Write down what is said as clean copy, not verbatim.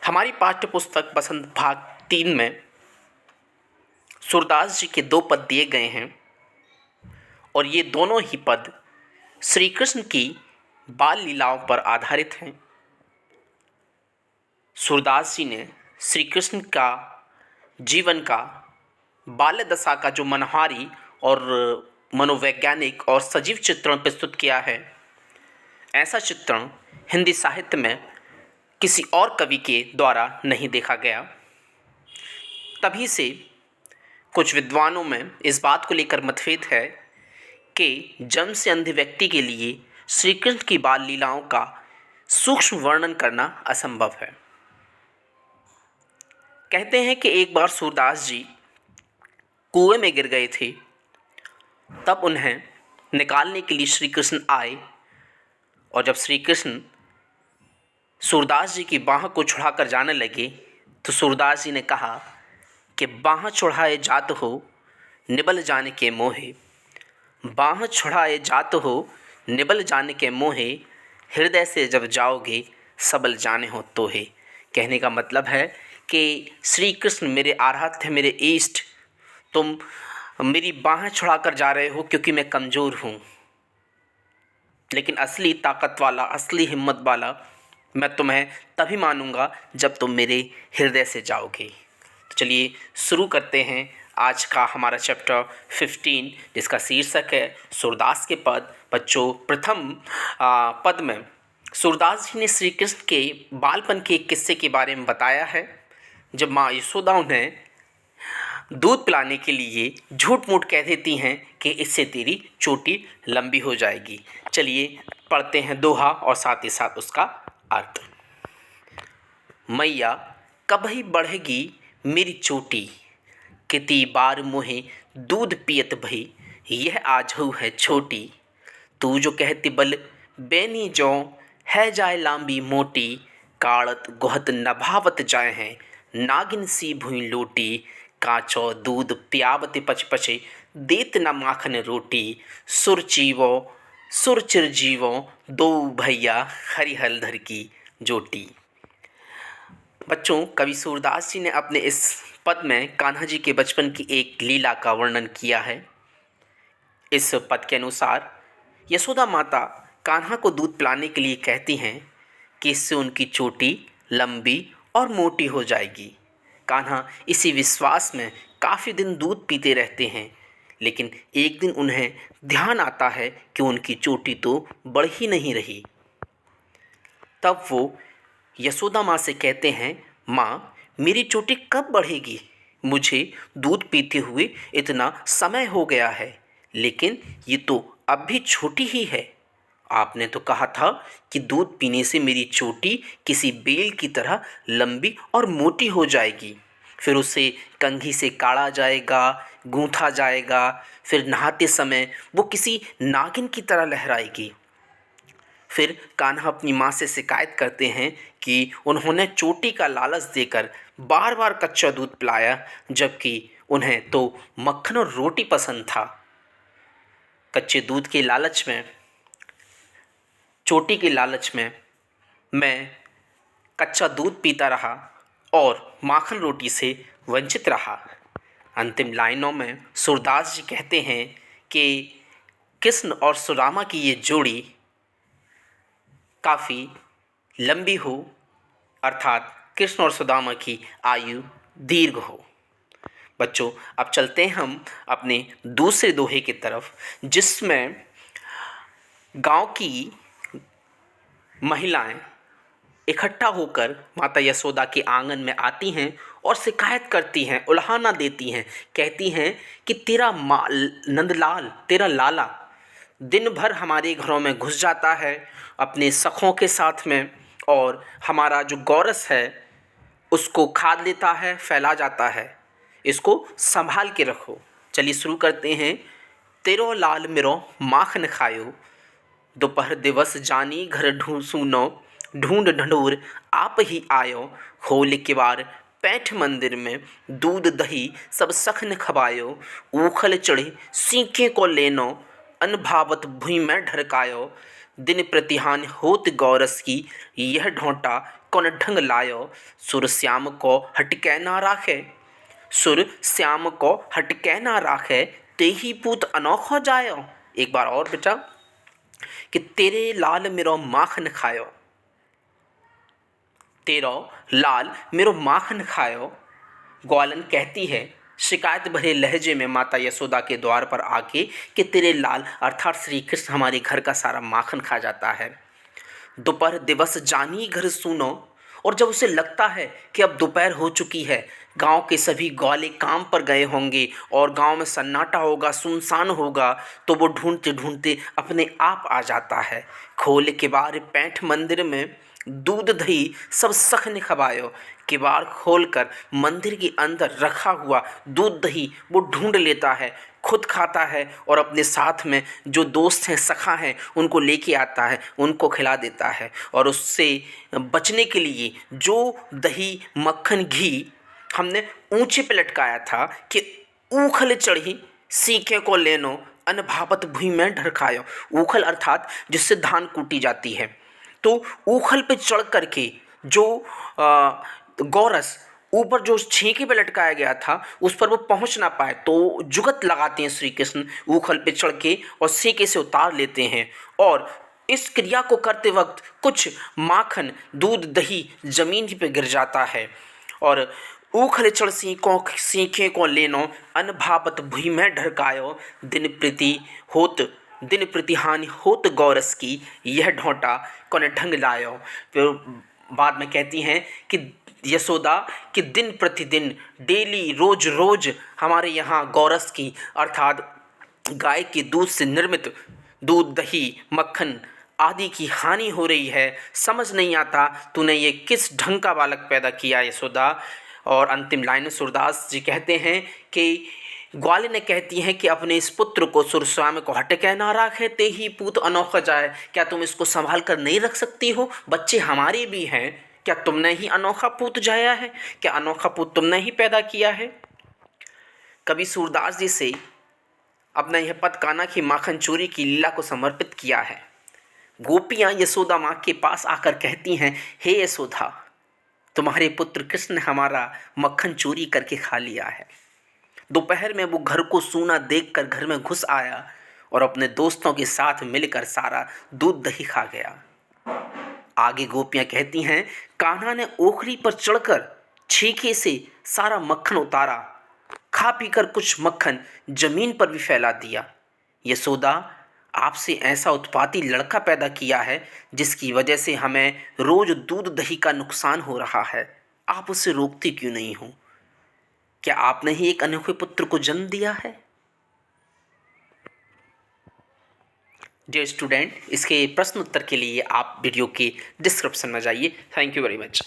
हमारी पाठ्य पुस्तक बसंत भाग 3 में सूरदास जी के 2 पद दिए गए हैं और ये दोनों ही पद श्री कृष्ण की बाल लीलाओं पर आधारित हैं। सूरदास जी ने श्री कृष्ण का जीवन का बाल्य दशा का जो मनहारी और मनोवैज्ञानिक और सजीव चित्रण प्रस्तुत किया है, ऐसा चित्रण हिंदी साहित्य में किसी और कवि के द्वारा नहीं देखा गया। तभी से कुछ विद्वानों में इस बात को लेकर मतभेद है कि जन्म से अंध व्यक्ति के लिए श्री कृष्ण की बाल लीलाओं का सूक्ष्म वर्णन करना असंभव है। कहते हैं कि एक बार सूरदास जी कुएं में गिर गए थे, तब उन्हें निकालने के लिए श्री कृष्ण आए और जब श्री कृष्ण सूरदास जी की बाह को छुड़ाकर जाने लगे तो सूरदास जी ने कहा कि बाह छुड़ाए जात हो निबल जाने के मोहे, बाह छुड़ाए जात हो निबल जाने के मोहे, हृदय से जब जाओगे सबल जाने हो तोहे। कहने का मतलब है कि श्री कृष्ण मेरे आराध्य, मेरे इष्ट, तुम मेरी बाहें छुड़ाकर जा रहे हो क्योंकि मैं कमज़ोर हूँ, लेकिन असली ताकत वाला, असली हिम्मत वाला मैं तुम्हें तभी मानूंगा जब तुम मेरे हृदय से जाओगे। तो चलिए शुरू करते हैं आज का हमारा चैप्टर 15, जिसका शीर्षक है सूरदास के पद। बच्चों, प्रथम पद में सूरदास जी ने श्री कृष्ण के बालपन के एक किस्से के बारे में बताया है, जब माँ यशोदा उन्हें दूध पिलाने के लिए झूठ मूठ कह देती हैं कि इससे तेरी चोटी लंबी हो जाएगी। चलिए पढ़ते हैं दोहा और साथ ही साथ उसका अर्थ। मैया कभी बढ़ेगी मेरी चोटी, कितनी बार मोहे दूध पियत भई, यह आजहू है छोटी। तू जो कहती बल बैनी जो है जाए लांबी मोटी, काड़त गुहत नभावत जाए हैं नागिन सी भुई लोटी। काचो दूध प्यावत पचपचे देत न माखन रोटी, सुर चिर जीवो दो भैया हरिहरधर की जोटी। बच्चों, कवि सूरदास जी ने अपने इस पद में कान्हा जी के बचपन की एक लीला का वर्णन किया है। इस पद के अनुसार यशोदा माता कान्हा को दूध पिलाने के लिए कहती हैं कि इससे उनकी चोटी लंबी और मोटी हो जाएगी। कान्हा इसी विश्वास में काफ़ी दिन दूध पीते रहते हैं, लेकिन एक दिन उन्हें ध्यान आता है कि उनकी चोटी तो बढ़ ही नहीं रही। तब वो यशोदा माँ से कहते हैं, माँ मेरी चोटी कब बढ़ेगी? मुझे दूध पीते हुए इतना समय हो गया है, लेकिन ये तो अब भी छोटी ही है। आपने तो कहा था कि दूध पीने से मेरी चोटी किसी बेल की तरह लंबी और मोटी हो जाएगी, फिर उसे कंघी से काढ़ा जाएगा, गूंथा जाएगा, फिर नहाते समय वो किसी नागिन की तरह लहराएगी। फिर कान्हा अपनी माँ से शिकायत करते हैं कि उन्होंने चोटी का लालच देकर बार बार कच्चा दूध पिलाया, जबकि उन्हें तो मक्खन और रोटी पसंद था। कच्चे दूध के लालच में, चोटी के लालच में मैं कच्चा दूध पीता रहा और माखन रोटी से वंचित रहा। अंतिम लाइनों में सूरदास जी कहते हैं कि कृष्ण और सुदामा की ये जोड़ी काफ़ी लंबी हो, अर्थात कृष्ण और सुदामा की आयु दीर्घ हो। बच्चों, अब चलते हैं हम अपने दूसरे दोहे की तरफ, जिसमें गांव की महिलाएं इकट्ठा होकर माता यशोदा के आंगन में आती हैं और शिकायत करती हैं, उल्हाना देती हैं, कहती हैं कि तेरा नंदलाल, तेरा लाला दिन भर हमारे घरों में घुस जाता है अपने सखों के साथ में, और हमारा जो गौरस है उसको खाद लेता है, फैला जाता है, इसको संभाल के रखो। चलिए शुरू करते हैं। तेरो लाल मिरो माखन खायो, दोपहर दिवस जानी घर ढूंढ ढूंढ ढंढूर आप ही आयो, होली के बार पैठ मंदिर में दूध दही सब सखन खबायो, ऊखल चढ़े सीखे को लेनो अनभावत भुई में ढरकायो, दिन प्रतिहान होत गौरस की यह ढोंटा कौन ढंग लायो, सुर श्याम को हटके ना राखे। सुर श्याम को हटके ना राखे, तेही पूत अनोखो जायो। एक बार और बेटा, कि तेरे लाल मेरो माखन खायो, तेरो लाल मेरो माखन खायो। ग्वालन कहती है शिकायत भरे लहजे में माता यशोदा के द्वार पर आके कि तेरे लाल अर्थात श्री कृष्ण हमारे घर का सारा माखन खा जाता है। दोपहर दिवस जानी घर सुनो, और जब उसे लगता है कि अब दोपहर हो चुकी है, गांव के सभी ग्वाले काम पर गए होंगे और गांव में सन्नाटा होगा, सुनसान होगा, तो वो ढूंढते ढूंढते अपने आप आ जाता है। खोल के बार पैंठ मंदिर में दूध दही सब सख ने खवायो। किवाड़ खोलकर मंदिर के अंदर रखा हुआ दूध दही वो ढूंढ लेता है, खुद खाता है और अपने साथ में जो दोस्त हैं, सखा हैं, उनको लेके आता है, उनको खिला देता है। और उससे बचने के लिए जो दही मक्खन घी हमने ऊंचे पे लटकाया था कि ऊखल चढ़ी सीखे को लेनो, अन भापत भुई में ढरकायो। ऊखल अर्थात जिससे धान कूटी जाती है, तो ऊखल पे चढ़ करके जो गौरस ऊपर जो छींके पे लटकाया गया था उस पर वो पहुंच ना पाए, तो जुगत लगाते हैं श्री कृष्ण ऊखल पे चढ़ के और सीके से उतार लेते हैं। और इस क्रिया को करते वक्त कुछ माखन दूध दही जमीन पर गिर जाता है। और ऊखल चढ़ सीखे को लेनो, अन भापत भुई में ढरकायो। दिन प्रति हानि होत गौरस की, यह ढोंटा कौन ढंग लायो। फिर बाद में कहती हैं कि यशोदा कि दिन प्रतिदिन डेली रोज रोज हमारे यहाँ गौरस की अर्थात गाय के दूध से निर्मित दूध दही मक्खन आदि की हानि हो रही है। समझ नहीं आता तूने ये किस ढंग का बालक पैदा किया यशोदा। और अंतिम लाइन में सूरदास जी कहते हैं कि ग्वालिन कहती हैं कि अपने इस पुत्र को सुरस्वामी को हटके ना राखे, ते ही पूत अनोखा जाए। क्या तुम इसको संभाल कर नहीं रख सकती हो? बच्चे हमारे भी हैं, क्या तुमने ही अनोखा पूत जाया है? क्या अनोखा पूत तुमने ही पैदा किया है? कवि सूरदास जी से अपना यह पद कान्हा की माखन चोरी की लीला को समर्पित किया है। गोपियाँ यशोदा माँ के पास आकर कहती हैं, हे यशोदा, तुम्हारे पुत्र कृष्ण ने हमारा मक्खन चोरी करके खा लिया है। दोपहर में वो घर को सूना देखकर घर में घुस आया और अपने दोस्तों के साथ मिलकर सारा दूध दही खा गया। आगे गोपियाँ कहती हैं, कान्हा ने ओखरी पर चढ़कर छीके से सारा मक्खन उतारा, खा पीकर कुछ मक्खन जमीन पर भी फैला दिया। यशोदा, आपसे ऐसा उत्पाती लड़का पैदा किया है जिसकी वजह से हमें रोज दूध दही का नुकसान हो रहा है, आप उसे रोकती क्यों नहीं हो? क्या आपने ही एक अनोखे पुत्र को जन्म दिया है? डियर स्टूडेंट, इसके प्रश्न उत्तर के लिए आप वीडियो के डिस्क्रिप्शन में जाइए। Thank you very much.